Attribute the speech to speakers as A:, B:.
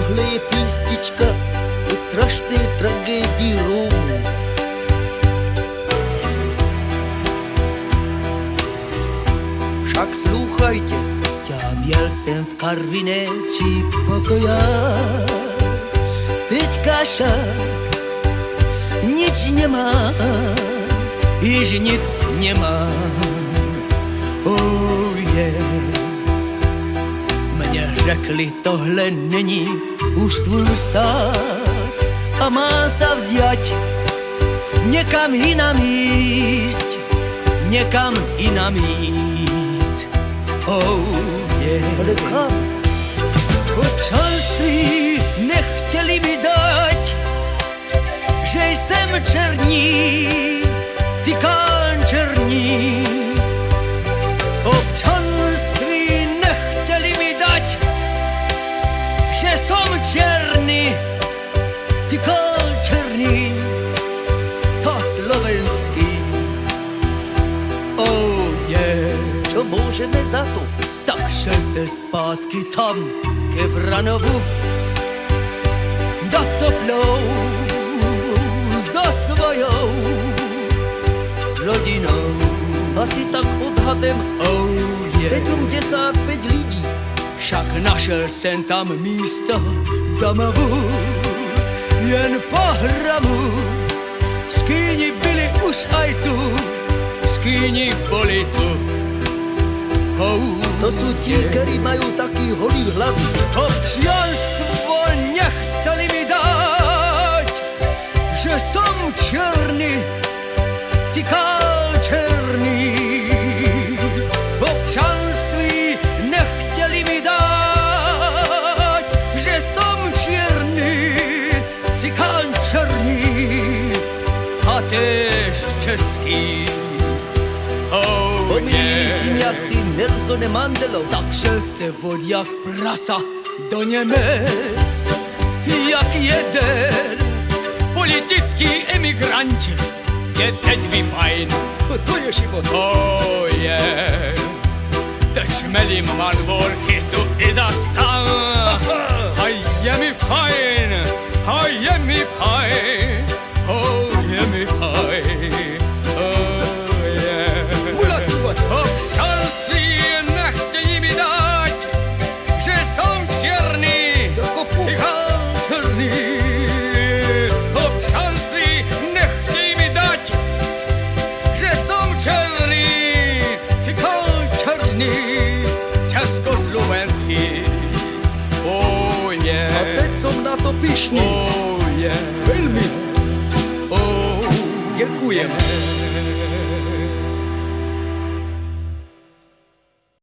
A: Tohle je písnička o strašné tragédii Rómů. Však slúchajte, měl jsem v Karvinéči pokoják. Teďka však nič nemám, již nic nemám. Oh yeah. Mně řekli, tohle není už tvůj stát a má sa vziať někam jinam jíst, někam jinam jít. Oh yeah. Ale kam? Občanství nechtěli mi dať, že jsem černý, cikán černý. Občanství nechtěli mi dať, že som černý, cikán černý. To slovenský. Oh yeah. Čo môžeme za to? Tak šel se zpátky tam ke Vranovu do Toplou za svojou rodinou. Asi tak odhadem 75 lidí. Však našel jsem tam místo domovu, jen po hramu. Skýni byli už aj tu, skýni boli tu. To sú ti, ktorí majú taký holý hlavy. Občianstvo nechceli mi dať, že som černý, cikán černý. Občanství nechtěli mi dať, že som černý, cikán černý a též český. Pomýlili si mě s tým Nelsonem Mandelou, tak šel se vod jak prasa do Němec. Jak jeden politický emigrant je teď fajn. To je život. Oh yeah. Teď šmelím manvorky tu i zastan. A je mi fajn, a je mi fajn, oh je mi fajn. Občanství nechtějí mi dať, že som černý, cikán černý. Občanství nechtějí mi dať, že som černý, cikán černý, československý. Oh yeah. A teď som na to pyšný.